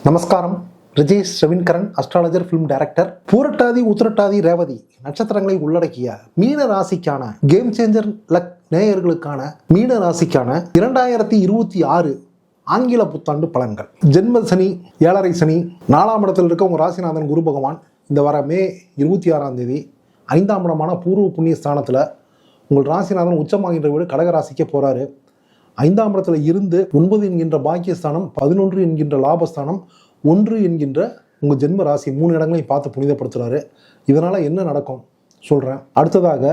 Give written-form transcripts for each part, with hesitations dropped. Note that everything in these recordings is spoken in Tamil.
நமஸ்காரம். Rijesh ரவின்கரன், astrologer, film director. பூரட்டாதி உத்திரட்டாதி ரேவதி நட்சத்திரங்களை உள்ளடக்கிய மீன ராசிக்கான கேம் சேஞ்சர் லக் நேயர்களுக்கான மீன ராசிக்கான 2026 ஆங்கில புத்தாண்டு பலன்கள். ஜென்ம சனி, 7.5 சனி, 4ஆம் இடத்தில் இருக்க உங்கள் ராசிநாதன் குரு பகவான் இந்த வர மே 26ஆம் தேதி 5ஆம் இடமான பூர்வ புண்ணிய ஸ்தானத்தில் உங்கள் ராசிநாதன் உச்சமாகின்ற வீடு கடகராசிக்க போகிறாரு. 5ஆம் இடத்துல இருந்து 9 என்கின்ற பாக்கியஸ்தானம், 11 என்கின்ற லாபஸ்தானம், 1 என்கின்ற உங்கள் ஜென்ம ராசி 3 இடங்களையும் பார்த்து புனிதப்படுத்துகிறாரு. இதனால் என்ன நடக்கும் சொல்கிறேன். அடுத்ததாக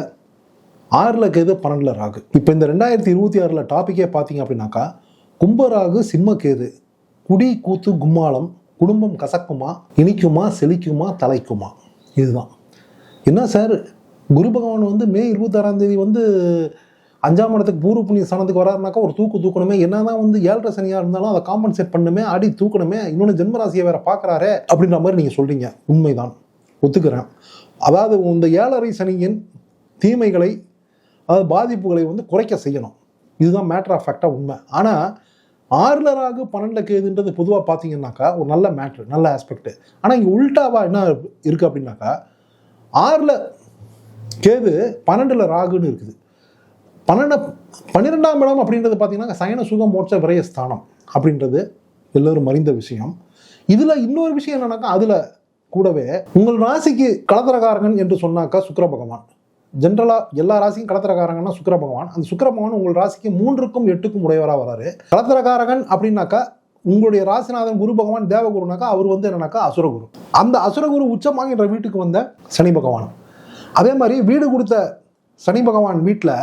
6ல் கேது, 12ல் ராகு. இப்போ இந்த 2026 டாப்பிக்கே பார்த்தீங்க அப்படின்னாக்கா, கும்பராகு சிம்ம கேது, குடி கூத்து கும்மாளம், குடும்பம் கசக்குமா, இனிக்குமா, செழிக்குமா, தலைக்குமா. இதுதான். என்ன சார், குரு பகவான் வந்து மே 26ஆம் தேதி வந்து 5ஆம் இடத்துக்கு பூர்வ புண்ணிய ஸ்தானத்துக்கு வராருனாக்கா ஒரு தூக்கணுமே. என்னதான் வந்து 7.5 சனியாக இருந்தாலும் அதை காம்பன்சேட் பண்ணணுமே, ஆடி தூக்கணுமே, இன்னொன்று ஜென்மராசியை வேற பார்க்குறாரு அப்படின்ற மாதிரி நீங்கள் சொல்கிறீங்க. உண்மைதான், ஒத்துக்கிறேன். அதாவது இந்த 7.5 சனியின் தீமைகளை, அதாவது பாதிப்புகளை வந்து குறைக்க செய்யணும். இதுதான் மேட்டர் ஆஃப் ஃபேக்டாக உண்மை. ஆனால் 6ல் ராகு 12ல் கேதுன்றது பொதுவாக பார்த்தீங்கன்னாக்கா ஒரு நல்ல மேட்ரு, நல்ல ஆஸ்பெக்ட். ஆனால் இங்கே உல்டாவா என்ன இருக்குது அப்படின்னாக்கா, 6ல் கேது 12ல் ராகுன்னு இருக்குது. 12ஆம் இடம் அப்படின்றது பார்த்தீங்கன்னா சயன சுகம் மோட்ச விரய ஸ்தானம் அப்படின்றது எல்லோரும் அறிந்த விஷயம். இதில் இன்னொரு விஷயம் என்னன்னாக்கா, அதில் கூடவே உங்கள் ராசிக்கு களத்திரகாரகன் என்று சொன்னாக்கா சுக்கிர பகவான். ஜென்ரலாக எல்லா ராசிக்கும் களத்திரகாரகன்னா சுக்கிர பகவான். அந்த சுக்கிர பகவான் உங்கள் ராசிக்கு 3க்கும் 8க்கும் உடையவராக வராரு. களத்திரகாரகன் அப்படின்னாக்கா உங்களுடைய ராசிநாதன் குரு பகவான் தேவகுருனாக்கா அவர் வந்து என்னன்னாக்கா அசுரகுரு. அந்த அசுரகுரு உச்சமாகின்ற வீட்டுக்கு வந்த சனி பகவான். அதே மாதிரி வீடு கொடுத்த சனி பகவான் வீட்டில்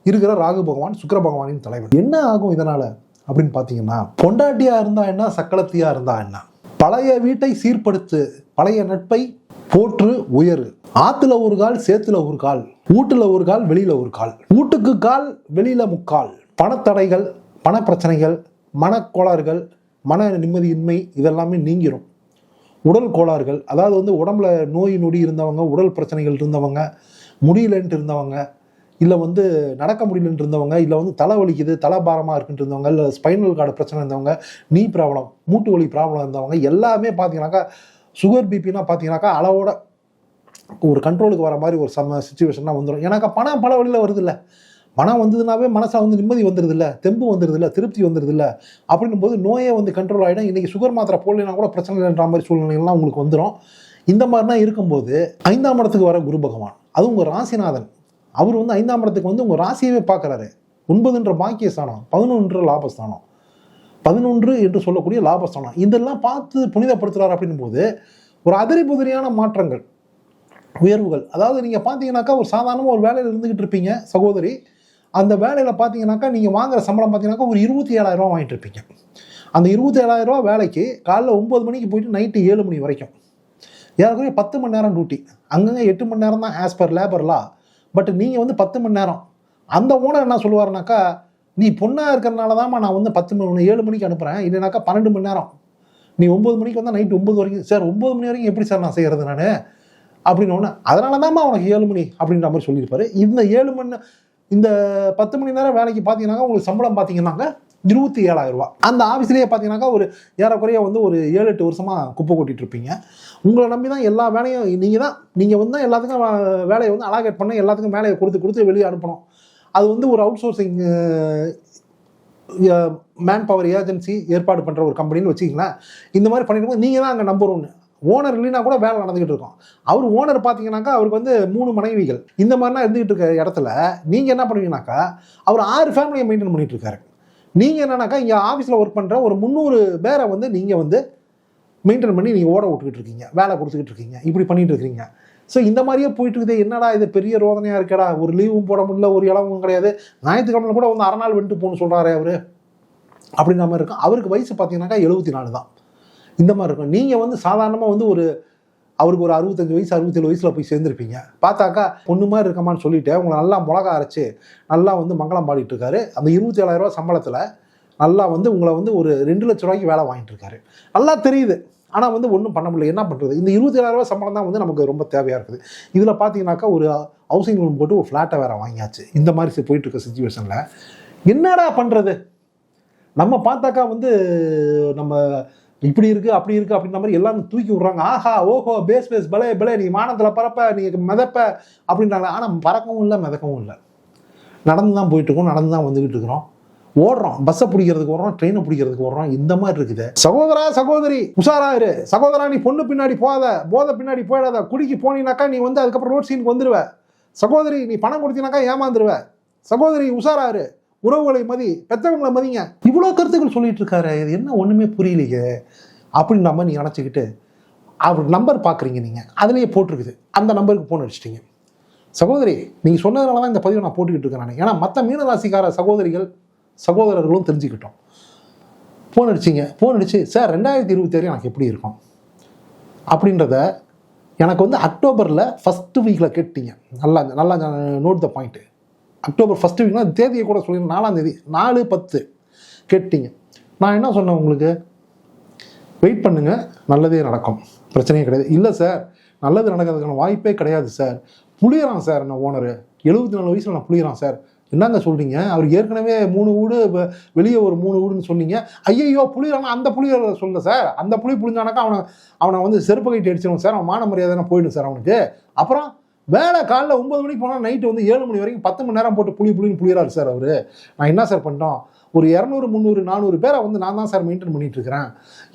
இருக்கிற ராகு பகவான் சுக்கிர பகவானின் தலைவர். என்ன ஆகும் இதனால அப்படின்னு பார்த்தீங்கன்னா, பொண்டாட்டியா இருந்தா என்ன, சக்களத்தியா இருந்தா என்ன, பழைய வீட்டை சீர்படுத்து, பழைய நட்பை போற்று, உயரு. ஆத்துல ஒரு கால், சேத்துல ஒரு கால், வீட்டுல ஒரு கால், வெளியில ஒரு கால், வீட்டுக்கு கால், வெளியில முக்கால். பணத்தடைகள், பண பிரச்சனைகள், மனக்கோளாறுகள், மன நிம்மதியின்மை இதெல்லாமே நீங்கிரும். உடல் கோளாறுகள், அதாவது வந்து உடம்புல நோய் நொடி இருந்தவங்க, உடல் பிரச்சனைகள் இருந்தவங்க, முடியலன்ட்டு இருந்தவங்க, இல்லை வந்து நடக்க முடியலன்ட்டு இருந்தவங்க, இல்லை வந்து தலை வலிக்குது, தலை பாரமாக இருக்குன்ட்டு இருந்தவங்க, இல்லை ஸ்பைனல் கார்டு பிரச்சனை இருந்தவங்க, நீ ப்ராப்ளம், மூட்டு வலி ப்ராப்ளம் இருந்தவங்க எல்லாமே பார்த்தீங்கன்னாக்கா, சுகர் பிபினா பார்த்தீங்கன்னாக்கா அளவோட ஒரு கண்ட்ரோலுக்கு வர மாதிரி ஒரு சுச்சுவேஷன்லாம் வந்துடும். ஏன்னாக்கா பணம் பல வழியில் வருது இல்லை, பணம் வந்ததுனாவே மனசில் வந்து நிம்மதி வந்துடுது இல்லை, தெம்பு வந்துடுது இல்லை, திருப்தி வந்துடுது இல்லை. அப்படின்னும் போது நோயே வந்து கண்ட்ரோல் ஆகிடும். இன்றைக்கி சுகர் மாத்திரை போடலைன்னா கூட பிரச்சனை இல்லைன்ற மாதிரி சூழ்நிலைகள்லாம் உங்களுக்கு வந்துடும். இந்த மாதிரிலாம் இருக்கும்போது 5ஆம் இடத்துக்கு வர குரு பகவான், அது உங்கள் ராசிநாதன், அவர் வந்து 5ஆம் இடத்துக்கு வந்து உங்கள் ராசியவே பார்க்குறாரு. 9 பாக்கியஸ்தானம், 11 லாபஸ்தானம், 11 என்று சொல்லக்கூடிய லாபஸ்தானம், இதெல்லாம் பார்த்து புனிதப்படுத்துகிறார். அப்படின்னும் போது ஒரு அதிரி புதிரியான மாற்றங்கள், உயர்வுகள். அதாவது நீங்கள் பார்த்தீங்கன்னாக்கா ஒரு சாதாரணமாக ஒரு வேலையில் இருந்துக்கிட்டு இருப்பீங்க சகோதரி. அந்த வேலையில் பார்த்தீங்கன்னாக்கா நீங்கள் வாங்குற சம்பளம் பார்த்தீங்கன்னாக்கா ஒரு 27,000 ரூபா வாங்கிட்டு இருப்பீங்க. அந்த 27,000 ரூபா வேலைக்கு காலைல 9 மணிக்கு போயிட்டு நைட்டு 7 மணி வரைக்கும் ஏறக்குறைய 10 மணி நேரம் டியூட்டி. அங்கங்கே 8 மணி நேரம் தான் ஆஸ் பர் லேபர்லா. பட் நீங்கள் வந்து 10 மணி நேரம். அந்த ஓனர் என்ன சொல்லுவாருனாக்கா, நீ பொண்ணாக இருக்கிறனால தான்மா நான் வந்து 7 மணிக்கு அனுப்புகிறேன், இல்லைனாக்கா 12 மணி நேரம், நீ 9 மணிக்கு வந்தால் நைட்டு 9 வரைக்கும். சார் 9 மணி வரைக்கும் எப்படி சார் நான் செய்கிறது நான் அப்படின்னு ஒன்று, அதனால தான்மா அவனுக்கு 7 மணி அப்படின்ற மாதிரி சொல்லியிருப்பாரு. இந்த 7 மணி, இந்த 10 மணி நேரம் வேலைக்கு பார்த்தீங்கன்னாக்கா உங்களுக்கு சம்பளம் பார்த்தீங்கன்னாக்கா 27,000 ரூபா. அந்த ஆஃபீஸ்லேயே பார்த்தீங்கன்னாக்கா ஒரு ஏறக்குறைய வந்து ஒரு 7-8 வருஷமாக குப்பை கொட்டிட்டு இருப்பீங்க. உங்களை நம்பி தான் எல்லா வேலையும் நீங்கள் வந்து எல்லாத்துக்கும் வேலையை வந்து அலாகேட் பண்ண, எல்லாத்துக்கும் வேலையை கொடுத்து வெளியே அனுப்பணும். அது வந்து ஒரு out sourcing man power agency ஏற்பாடு பண்ணுற ஒரு கம்பெனின்னு வச்சுக்கிங்களேன். இந்த மாதிரி பண்ணிட்டு நீங்கள் தான் அங்கே நம்பர் 1. ஓனர் இல்லைன்னா கூட வேலை நடந்துக்கிட்டு இருக்கோம். அவர் ஓனர் பார்த்தீங்கன்னாக்கா அவருக்கு வந்து 3 மனைவிகள் இந்த மாதிரிலாம் இருந்துகிட்டு இருக்க இடத்துல நீங்கள் என்ன பண்ணுவீங்கன்னாக்கா, அவர் 6 ஃபேமிலியை மெயின்டைன் பண்ணிட்டு இருக்காரு. நீங்கள் என்னன்னாக்கா இங்கே ஆஃபீஸில் ஒர்க் பண்ணுற ஒரு 300 பேரை வந்து நீங்கள் வந்து மெயின்டைன் பண்ணி நீங்கள் ஓட விட்டுக்கிட்டு இருக்கீங்க, வேலை கொடுத்துக்கிட்டு இருக்கீங்க, இப்படி பண்ணிட்டு இருக்கீங்க. ஸோ இந்த மாதிரியே போயிட்டு இருக்குது. என்னடா இது பெரிய ரோதனையாக இருக்கடா, ஒரு லீவும் போட முடியல, ஒரு இளவும் கிடையாது, ஞாயிற்றுக்கிழமை கூட வந்து 1/2 நாள் வந்துட்டு போகணும்னு சொல்கிறாரு அவர் அப்படின்ற மாதிரி இருக்கும். அவருக்கு வயசு பார்த்தீங்கன்னாக்கா 74 தான். இந்த மாதிரி இருக்கும். நீங்கள் வந்து சாதாரணமாக வந்து அவருக்கு ஒரு 65 வயசு 67 வயசில் போய் சேர்ந்துருப்பீங்க. பார்த்தாக்கா பொண்ணு மாதிரி இருக்கமான்னு சொல்லிட்டு உங்களை நல்லா மிளகா அரைச்சி நல்லா வந்து மங்களம் பாடிட்டு இருக்காரு. அந்த 27,000 ரூபா சம்பளத்தில் நல்லா வந்து உங்களை வந்து ஒரு 2 லட்ச ரூபாய்க்கு வேலை வாங்கிட்டு இருக்காரு. நல்லா தெரியுது. ஆனால் வந்து ஒன்றும் பண்ண முடியல. என்ன பண்ணுறது? இந்த 27,000 ரூபா சம்பளம் தான் வந்து நமக்கு ரொம்ப தேவையாக இருக்குது. இதில் பார்த்தீங்கன்னாக்கா ஒரு ஹவுசிங் லோன் போட்டு ஒரு ஃப்ளாட்டை வேறு வாங்கியாச்சு. இந்த மாதிரி போயிட்டு இருக்க சுச்சுவேஷனில் என்னடா பண்ணுறது? நம்ம பார்த்தாக்கா வந்து நம்ம இப்படி இருக்கு அப்படி இருக்கு அப்படின்ற மாதிரி எல்லாரும் தூக்கி விடுறாங்க. ஆஹா ஓஹோ பேஸ் பலே பலே நீ வானத்துல பறப்ப நீ மிதப்ப அப்படின்றாங்க. ஆனா பறக்கவும் இல்லை மிதக்கவும் இல்லை. நடந்து தான் போயிட்டு இருக்கோம், நடந்து தான் வந்துகிட்டு இருக்கிறோம், ஓடுறோம், பஸ்ஸை பிடிக்கிறதுக்கு ஓடுறோம், ட்ரெயினை பிடிக்கிறதுக்கு ஓடுறோம். இந்த மாதிரி இருக்குது. சகோதரா சகோதரி உஷாரா இரு. சகோதரா நீ பொண்ணு பின்னாடி போகாத, போதை பின்னாடி போயிடாத. குடிக்கு போனீங்கனாக்கா நீ வந்து அதுக்கப்புறம் ரோட் சீனுக்கு வந்துடுவ. சகோதரி நீ பணம் கொடுத்தீங்கனாக்கா ஏமாந்துருவ. சகோதரி உஷாரா இரு, உறவுகளை மதி, பெற்றவங்களை மதிங்க. இவ்வளோ கருத்துக்கள் சொல்லிட்டு இருக்காரு. இது என்ன ஒண்ணுமே புரியலையே அப்படின்னு நம்ம நீ நினச்சிக்கிட்டு அவர் நம்பர் பார்க்குறீங்க. நீங்கள் அதுலேயே போட்டிருக்குது, அந்த நம்பருக்கு ஃபோன் அடிச்சிட்டிங்க. சகோதரி நீங்கள் சொன்னதுனால தான் இந்த பதிவை நான் போட்டுக்கிட்டு இருக்கேன் நான். ஏன்னா மற்ற மீனராசிக்கார சகோதரிகள் சகோதரர்களும் தெரிஞ்சுக்கிட்டோம். ஃபோன் அடிச்சிங்க. ஃபோன் அடிச்சு சார் 2027 எனக்கு எப்படி இருக்கும் அப்படின்றத எனக்கு வந்து அக்டோபரில் ஃபஸ்ட்டு வீக்கில் கேட்டீங்க. நல்லா note the point. October first வீக்னா தேதியை கூட சொல்லி 4ஆம் தேதி 4/10 கேட்டீங்க. நான் என்ன சொன்னேன் உங்களுக்கு, வெயிட் பண்ணுங்கள் நல்லதே நடக்கும், பிரச்சனையே கிடையாது. இல்லை சார் நல்லது நடக்கிறதுக்கான வாய்ப்பே கிடையாது சார், புளியறான் சார் என்ன ஓனரு, 74 வயசில் நான் புளியறான் சார். என்னங்க சொல்கிறீங்க, அவர் ஏற்கனவே 3 வீடு வெளியே ஒரு 3 வீடுன்னு சொன்னீங்க. ஐயோ புளியறானா, அந்த புளியரை சொல்ல சார், அந்த புளி புளிஞ்சானாக்கா அவனை வந்து செருப்பு கைட்டு அடிச்சிடும் சார், அவன் மான மரியாதை போயிடும் சார் அவனுக்கு. அப்புறம் வேலை காலைல 9 மணிக்கு போனால் நைட்டு வந்து 7 மணி வரைக்கும் 10 மணி நேரம் போட்டு புளின்னு புளியறாரு சார் அவர். நான் என்ன சார் பண்ணிட்டோம், ஒரு 200 300 400 பேரை வந்து நான் தான் சார் மெயின்டைன் பண்ணிட்டு இருக்கிறேன்,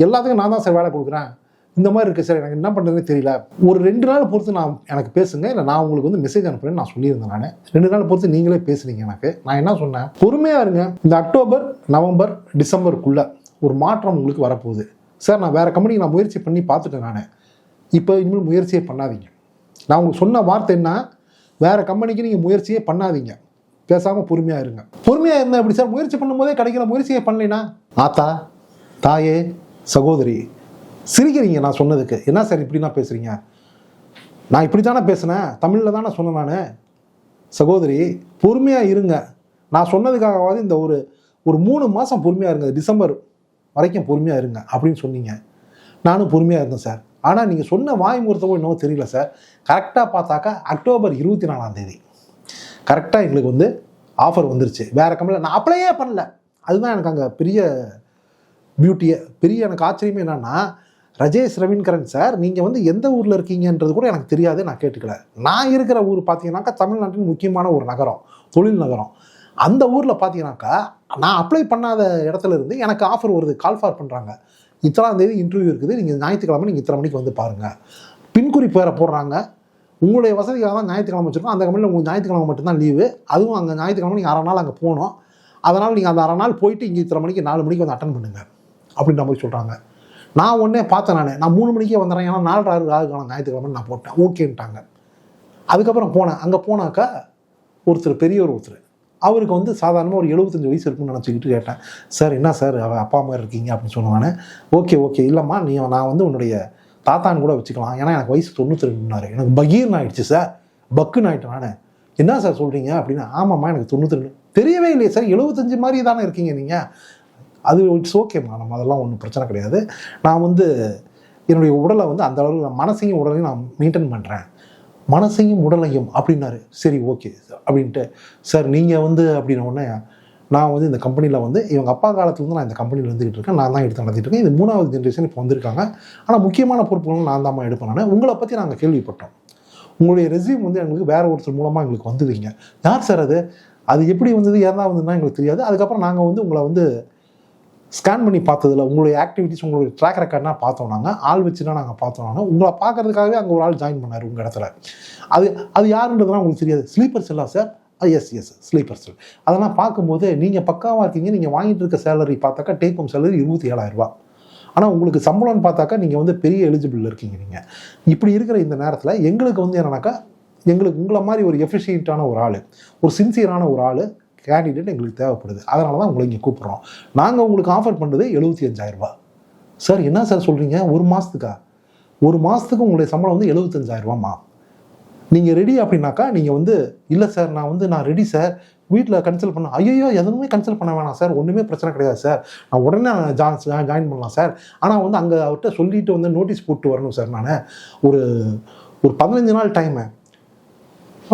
எல்லாத்துக்கும் நான் தான் சார் வேலை கொடுக்குறேன். இந்த மாதிரி இருக்குது சார், எனக்கு என்ன பண்ணுறதுனே தெரியல. ஒரு 2 நாள் பொறுத்து எனக்கு பேசுங்க, இல்லை நான் உங்களுக்கு வந்து மெசேஜ் அனுப்புறேன்னு நான் சொல்லியிருந்தேன். நான் 2 நாள் பொறுத்து நீங்களே பேசுனீங்க எனக்கு. நான் என்ன சொன்னேன், பொறுமையாக இருங்க, இந்த அக்டோபர் நவம்பர் டிசம்பருக்குள்ளே ஒரு மாற்றம் உங்களுக்கு வரப்போகுது சார். நான் வேறு கம்பெனிக்கு நான் முயற்சி பண்ணி பார்த்துட்டேன். நான் இப்போ இனிமேல் முயற்சியே பண்ணாதீங்க. நான் உங்களுக்கு சொன்ன வார்த்தை என்ன, வேறு கம்பெனிக்கு நீங்கள் முயற்சியே பண்ணாதீங்க, பேசாமல் பொறுமையாக இருங்க. பொறுமையாக இருந்தால் எப்படி சார், முயற்சி பண்ணும்போதே கிடைக்கிற முயற்சியே பண்ணலைன்னா. ஆத்தா தாயே சகோதரி சிரிக்கிறீங்க நான் சொன்னதுக்கு. என்ன சார் இப்படின்னா பேசுகிறீங்க, நான் இப்படி தானே பேசுனேன், தமிழில் தானே சொன்னேன் நான். சகோதரி பொறுமையாக இருங்க, நான் சொன்னதுக்காகவாது இந்த ஒரு 3 மாதம் பொறுமையாக இருங்க, டிசம்பர் வரைக்கும் பொறுமையாக இருங்க அப்படின்னு சொன்னீங்க. நானும் பொறுமையாக இருந்தேன் சார். ஆனால் நீங்கள் சொன்ன வாய் முகூர்த்தமோ என்னவோ தெரியல சார். கரெக்டாக பார்த்தாக்கா அக்டோபர் 24ஆம் தேதி கரெக்டாக எங்களுக்கு வந்து ஆஃபர் வந்துருச்சு வேறு கம்பெனியில். நான் அப்ளையே பண்ணல. அதுதான் எனக்கு அங்கே பெரிய பியூட்டியே, பெரிய எனக்கு ஆச்சரியமே என்னன்னா, ரஜேஷ் ரவீன்கரன் சார் நீங்கள் வந்து எந்த ஊரில் இருக்கீங்கன்றது கூட எனக்கு தெரியாது, நான் கேட்டுக்கல. நான் இருக்கிற ஊர் பார்த்தீங்கன்னாக்கா தமிழ்நாட்டின் முக்கியமான ஒரு நகரம், தொழில் நகரம். அந்த ஊரில் பார்த்தீங்கன்னாக்கா நான் அப்ளை பண்ணாத இடத்துல இருந்து எனக்கு ஆஃபர் வருது, கால் ஃபார் பண்ணுறாங்க. இத்தனாம் தேதி இன்டர்வியூ இருக்குது, நீங்கள் ஞாயிற்றுக்கிழமை நீங்கள் இத்தனை மணிக்கு வந்து பாருங்கள், பின்குறிப்பு வேறு போடுறாங்க. உங்களுடைய வசதிக்காக தான் ஞாயிற்றுக்கிழமை வச்சுருக்கோம். அந்த கம்பெனியில் உங்களுக்கு ஞாயிற்றுக்கிழமை மட்டும்தான் லீவு, அதுவும் அங்கே ஞாயிற்றுக்கிழமை நீங்கள் 1/2 நாள் அங்கே போகணும். அதனால் நீங்கள் அந்த 1/2 நாள் போயிட்டு இங்கே இத்தனை மணிக்கு 4 மணிக்கு வந்து அட்டன் பண்ணுங்கள் அப்படின்ற மாதிரி சொல்கிறாங்க. நான் ஒன்றே பார்த்தேன், நான் 3 மணிக்கே வந்துடுறேன், ஏன்னா 4:30 ஆகுக்கான ஞாயிற்றுக்கிழமை நான் போட்டேன், ஓகேன்ட்டாங்க. அதுக்கப்புறம் போனேன். அங்கே போனாக்கா ஒருத்தர் அவருக்கு வந்து சாதாரணமாக ஒரு 75 வயசு இருக்குன்னு நினச்சிக்கிட்டு கேட்டேன், சார் என்ன சார் அப்பா அம்மா இருக்கீங்க அப்படின்னு சொன்னானே. ஓகே இல்லைம்மா நான் வந்து உன்னுடைய தாத்தான்னு கூட வச்சுக்கலாம், ஏன்னா எனக்கு வயசு 92. எனக்கு பகீர்னு ஆகிடுச்சு சார், பக்குன்னு ஆகிட்டேன் நான். என்ன சார் சொல்கிறீங்க அப்படின்னா, ஆமாம்மா எனக்கு 92. தெரியவே இல்லையே சார், 75 மாதிரி தானே இருக்கீங்க நீங்கள். அது இட்ஸ் ஓகேம்மா, நம்ம அதெல்லாம் ஒன்றும் பிரச்சனை கிடையாது. நான் வந்து என்னுடைய உடலை வந்து அந்த அளவுக்கு மனசையும் உடலையும் நான் மெயின்டைன் பண்ணுறேன், மனசையும் உடலையும் அப்படின்னாரு. சரி ஓகே அப்படின்ட்டு, சார் நீங்கள் வந்து அப்படின்ன உடனே நான் வந்து இந்த கம்பெனியில் வந்து இவங்க அப்பா காலத்துலேருந்து நான் இந்த கம்பெனியில் இருந்துகிட்டு இருக்கேன், நான் தான் எடுத்து நடத்திட்டு இருக்கேன். இது 3வது ஜென்ரேஷன் இப்போ வந்திருக்காங்க, ஆனால் முக்கியமான பொறுப்புகளும் நான் தான் எடுப்பேன். நான் உங்களை பற்றி நாங்கள் கேள்விப்பட்டோம், உங்களுடைய ரெஸ்யூம் வந்து எங்களுக்கு வேறு ஒருத்தர் மூலமாக எங்களுக்கு வந்ததுங்க. யார் சார் அது எப்படி வந்தது, ஏன் தான் வந்ததுன்னா எங்களுக்கு தெரியாது. அதுக்கப்புறம் நாங்கள் வந்து உங்களை வந்து ஸ்கேன் பண்ணி பார்த்ததில்ல, உங்களுடைய ஆக்டிவிட்டிஸ் உங்களுடைய ட்ராக் ரெக்கார்ட்னா பார்த்தோம், நாங்கள் ஆள் வச்சுன்னா நாங்கள் பார்த்தோம். உங்களை பார்க்கறதுக்காகவே அங்கே ஒரு ஆள் ஜாயின் பண்ணார் உங்கள் இடத்துல. அது யாருன்றதுலாம் உங்களுக்கு தெரியாது. ஸ்லீப்பர் செல்லா சார்? எஸ் ஸ்லீப்பர் செல். அதெல்லாம் பார்க்கும்போது நீங்கள் பக்காவாக இருக்கீங்க. நீங்கள் வாங்கிட்டு இருக்க சேலரி பார்த்தாக்கா டேக் ஹோம் சேலரி 27,000 ரூபா. ஆனால் உங்களுக்கு சம்பளம்னு பார்த்தாக்கா நீங்கள் வந்து பெரிய எலிஜிபிள் இருக்கீங்க. நீங்கள் இப்படி இருக்கிற இந்த நேரத்தில் எங்களுக்கு வந்து என்னன்னாக்கா, எங்களுக்கு உங்களை மாதிரி ஒரு எஃபிஷியண்ட்டான ஒரு ஆள், ஒரு சின்சியரான ஒரு ஆள் கேண்டிடேட் எங்களுக்கு தேவைப்படுது. அதனால தான் உங்களை இங்கே கூப்பிட்றோம். நாங்கள் உங்களுக்கு ஆஃபர் பண்ணுறது 75,000 ரூபா. சார் என்ன சார் சொல்கிறீங்க, ஒரு மாதத்துக்கு உங்களுடைய சம்பளம் வந்து 75,000 ரூபாம்மா. நீங்கள் ரெடி அப்படின்னாக்கா நீங்கள் வந்து, இல்லை சார் நான் ரெடி சார், வீட்டில் கன்சல்ட் பண்ண. ஐயோ எதுவுமே கன்சல்ட் பண்ண வேணாம் சார், ஒன்றுமே பிரச்சனை கிடையாது சார், நான் உடனே ஜாயின் பண்ணலாம் சார். ஆனால் வந்து அங்கே அவர்கிட்ட சொல்லிட்டு வந்து நோட்டீஸ் போட்டு வரணும் சார். நான் ஒரு 15 நாள் time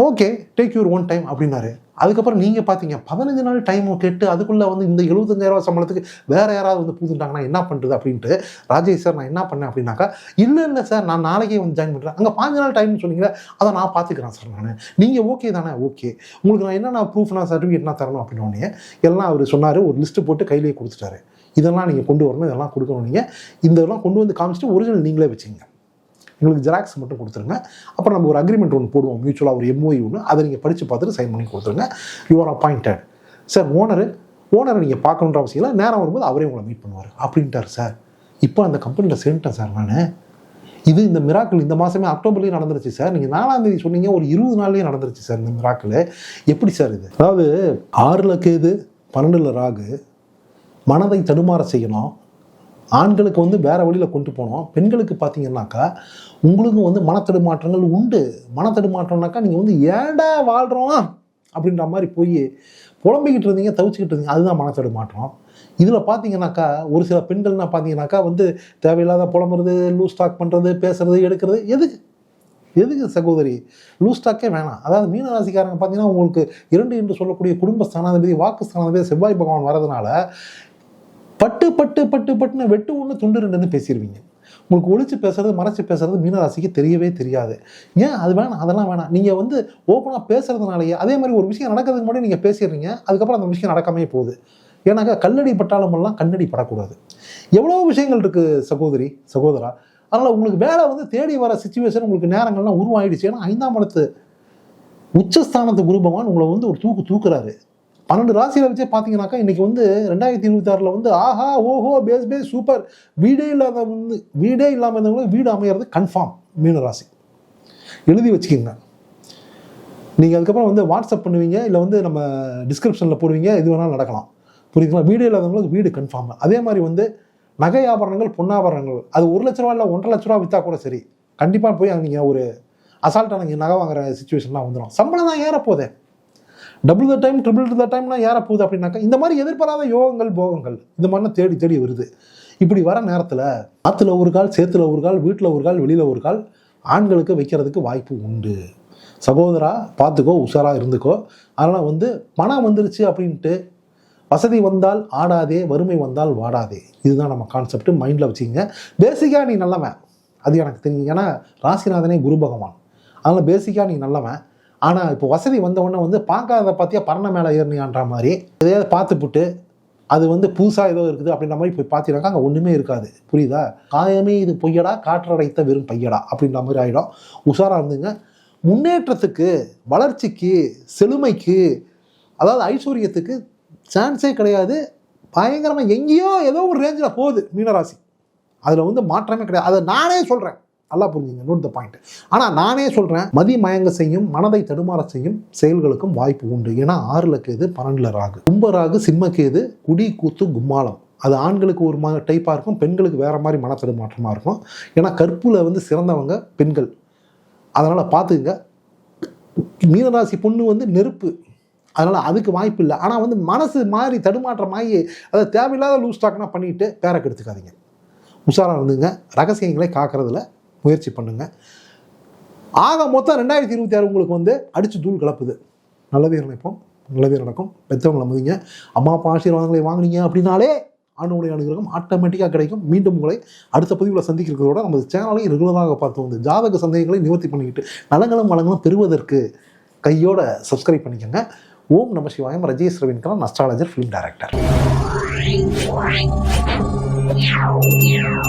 okay take your own time அப்படின்னாரு. அதுக்கப்புறம் நீங்கள் பார்த்தீங்க 15 நாள் டைம் கேட்டு அதுக்குள்ளே வந்து இந்த 75,000 சம்பளத்துக்கு வேறு யாராவது வந்து பூந்துட்டாங்கன்னா என்ன பண்ணுறது அப்படின்ட்டு, ராஜேஷ் சார் நான் என்ன பண்ணேன் அப்படின்னாக்கா, இல்லை சார் நான் நாளைக்கே வந்து ஜாயின் பண்ணுறேன். அங்கே 15 நாள் டைம்னு சொன்னீங்களா, அதை நான் பார்த்துக்கிறேன் சார் நான். நீங்கள் ஓகே தானே, ஓகே உங்களுக்கு நான் என்னென்ன ப்ரூஃப்னா சர்டிஃபிகேட்னா தரணும் அப்படின்னோடனே எல்லாம் அவர் சொன்னார். ஒரு லிஸ்ட்டு போட்டு கையிலேயே கொடுத்துட்டாரு. இதெல்லாம் நீங்கள் கொண்டு வரணும், இதெல்லாம் கொடுக்கணும், நீங்கள் இதெல்லாம் கொண்டு வந்து காமிச்சிட்டு ஒரிஜினல் நீங்களே வச்சுங்க, எங்களுக்கு ஜெராக்ஸ் மட்டும் கொடுத்துருங்க. அப்புறம் நம்ம ஒரு அக்ரிமெண்ட் ஒன்று போடுவோம், மியூச்சுவலாக ஒரு MOU ஒன்று, அதை நீங்கள் படித்து பார்த்துட்டு சைன் பண்ணி கொடுத்துருங்க. You are appointed. சார் ஓனரை நீங்கள் பார்க்கணுன்ற அவசியம் இல்லை, நேரம் வரும்போது அவரே உங்களை மீட் பண்ணுவார் அப்படின்ட்டார் சார். இப்போ அந்த கம்பெனியில் சேர்ந்துட்டேன் சார் நான். இது இந்த மிராக்கிள் இந்த மாதமே அக்டோபர்லேயே நடந்துருச்சு சார். நீங்கள் 4ஆம் தேதி சொன்னீங்க, ஒரு 20 நாள்லேயே நடந்துருச்சு சார் இந்த மிராக்கிள். எப்படி சார் இது? அதாவது 6ல் கேது 12ல் ராகு, மனதை தடுமாற செய்யணும். ஆண்களுக்கு வந்து வேறு வழியில் கொண்டு போனோம். பெண்களுக்கு பார்த்தீங்கன்னாக்கா உங்களுக்கும் வந்து மனத்தடுமாற்றங்கள் உண்டு. மனத்தடுமாற்றம்னாக்கா நீங்கள் வந்து ஏண்டா வாழ்கிறோம் அப்படின்ற மாதிரி போய் புலம்பிக்கிட்டு இருந்தீங்க, தவிச்சுக்கிட்டு இருந்தீங்க, அதுதான் மனத்தடுமாற்றம். இதில் பார்த்தீங்கன்னாக்கா ஒரு சில பெண்கள்னா பார்த்தீங்கன்னாக்கா வந்து தேவையில்லாத புலம்புறது, லூஸ் டாக் பண்ணுறது, பேசுறது, எடுக்கிறது. எதுக்கு சகோதரி? லூஸ் டாக்கே வேணாம். அதாவது மீனராசிக்காரங்க பார்த்தீங்கன்னா உங்களுக்கு 2 என்று சொல்லக்கூடிய குடும்ப ஸ்தானாதிபதி, வாக்கு ஸ்தானாதிபதி செவ்வாய் பகவான் வரதுனால பட்டுன்னு வெட்டு ஒன்று துண்டு 2ன்னு பேசிடுவீங்க. உங்களுக்கு ஒழிச்சு பேசுறது, மறைச்சு பேசுறது மீனராசிக்கு தெரியவே தெரியாது. ஏன் அது வேணாம், அதெல்லாம் வேணாம். நீங்கள் வந்து ஓப்பனாக பேசுறதுனாலேயே அதே மாதிரி ஒரு விஷயம் நடக்கிறதுக்கு முன்னாடி நீங்கள் பேசிடுறீங்க, அதுக்கப்புறம் அந்த விஷயம் நடக்காமே போகுது. ஏன்னாக்கா கல்லடி பட்டாளமெல்லாம் கண்ணடி படக்கூடாது. எவ்வளோ விஷயங்கள் இருக்குது சகோதரா. அதனால் உங்களுக்கு வேலை வந்து தேடி வர சிச்சுவேஷன் உங்களுக்கு நேரங்கள்லாம் உருவாயிடுச்சு. ஏன்னா 5ஆம் இடத்து உச்சஸ்தானத்து குரு பகவான் உங்களை வந்து ஒரு தூக்குறாரு. 12 ராசியில் வச்சே பார்த்தீங்கன்னாக்கா இன்றைக்கி வந்து 2026 வந்து ஆஹா ஓஹோ பேஸ் சூப்பர், வீடே இல்லாமல் இருந்தவங்களும் வீடு அமையிறது கன்ஃபார்ம். மீனராசி எழுதி வச்சுக்கிங்க. நீங்கள் அதுக்கப்புறம் வந்து வாட்ஸ்அப் பண்ணுவீங்க, இல்லை வந்து நம்ம டிஸ்கிரிப்ஷனில் போடுவீங்க, இது வேணாலும் நடக்கலாம். புரியுதுங்களா? வீடே இல்லாதவங்களுக்கு வீடு கன்ஃபார்ம். அதே மாதிரி வந்து நகை ஆபரணங்கள், பொன்னாபரணங்கள், அது 1 லட்ச ரூபா இல்லை 1.5 லட்ச ரூபா விற்றா கூட சரி, கண்டிப்பாக போய் நீங்கள் ஒரு அசால்ட்டாக நீங்கள் நகை வாங்குற சிச்சுவேஷன்லாம் வந்துடும். சம்பளம் தான் ஏறப்போதே, double the time triple the டைம்லாம் ஏற போகுது அப்படின்னாக்கா இந்த மாதிரி எதிர்பாராத யோகங்கள் போகங்கள் இந்த மாதிரிலாம் தேடி வருது. இப்படி வர நேரத்தில் ஆற்றுல ஒரு கால், சேத்துல ஒரு கால், வீட்டில் ஒரு கால், வெளியில் ஒரு கால் ஆண்களுக்கு வைக்கிறதுக்கு வாய்ப்பு உண்டு. சகோதரா பார்த்துக்கோ, உஷாராக இருந்துக்கோ. அதனால் வந்து பணம் வந்துருச்சு அப்படின்ட்டு வசதி வந்தால் ஆடாதே, வறுமை வந்தால் வாடாதே. இதுதான் நம்ம கான்செப்ட். மைண்டில் வச்சுக்கோங்க. பேசிக்காக நீ நல்லவன், அது எனக்கு தெரியும். ஏன்னா ராசிநாதனே குரு பகவான். அதனால் பேசிக்காக நீ நல்லவன். ஆனால் இப்போ வசதி வந்தவொடனே வந்து பார்க்காத பார்த்தியா பரண மேலே ஏறினியான்ற மாதிரி எதையாவது பார்த்துப்புட்டு அது வந்து புதுசாக ஏதோ இருக்குது அப்படின்ற மாதிரி போய் பார்த்தீங்கன்னாக்கா அங்கே ஒன்றுமே இருக்காது. புரியுதா? காயமே இது பொய்யடா, காற்றடைத்த வெறும் பையடா அப்படின்ற மாதிரி ஆகிடும். உஷாராக இருந்துங்க. முன்னேற்றத்துக்கு, வளர்ச்சிக்கு, செழுமைக்கு, அதாவது ஐஸ்வர்யத்துக்கு சான்ஸே கிடையாது. பயங்கரமாக எங்கேயோ ஏதோ ஒரு ரேஞ்சில் போகுது மீனராசி. அதில் வந்து மாற்றமே கிடையாது. அதை நானே சொல்கிறேன், நல்லா புரிஞ்சுங்க, நோட் த பாயிண்ட். ஆனால் நானே சொல்கிறேன், மதி மயங்க செய்யும், மனதை தடுமாற செய்யும் செயல்களுக்கும் வாய்ப்பு உண்டு. ஏன்னா 6ல் கேது 12ல் ராகு, கும்ப ராகு சிம்ம கேது, குடி கூத்து கும்மாளம். அது ஆண்களுக்கு ஒரு மாதிரி டைப்பாக இருக்கும், பெண்களுக்கு வேறு மாதிரி மன தடுமாற்றமாக இருக்கும். ஏன்னா கற்புல வந்து சிறந்தவங்க பெண்கள். அதனால் பார்த்துக்குங்க. மீனராசி பொண்ணு வந்து நெருப்பு, அதனால் அதுக்கு வாய்ப்பு இல்லை. ஆனால் வந்து மனசு மாதிரி தடுமாற்றமாகி அதை தேவையில்லாத லூஸ் டாக்னா பண்ணிட்டு பேரை கெடுத்துக்காதீங்க. உஷாராக இருந்துங்க. ரகசியங்களை காக்கிறதுல முயற்சி பண்ணுங்க. ஆக மொத்தம் 2026 உங்களுக்கு வந்து அடித்து தூள் கலப்புது. நல்லதே நினைப்போம், நல்லதே நடக்கும். பெற்றவங்களை மதிங்க. அம்மா அப்பா ஆசீர்வாதங்களை வாங்கினீங்க அப்படின்னாலே ஆண்டவனுடைய அனுகிரகம் ஆட்டோமேட்டிக்காக கிடைக்கும். மீண்டும் உங்களை அடுத்த பதிவில் சந்திக்கிறதோட நமது சேனலை ரெகுலராக பார்த்து வந்து ஜாதக சந்தேகங்களை நிவர்த்தி பண்ணிக்கிட்டு நலங்களும் வளங்களும் பெறுவதற்கு கையோட சப்ஸ்கிரைப் பண்ணிக்கோங்க. ஓம் நம சிவாயம். Rajesh Raveendran, astrologer, film director.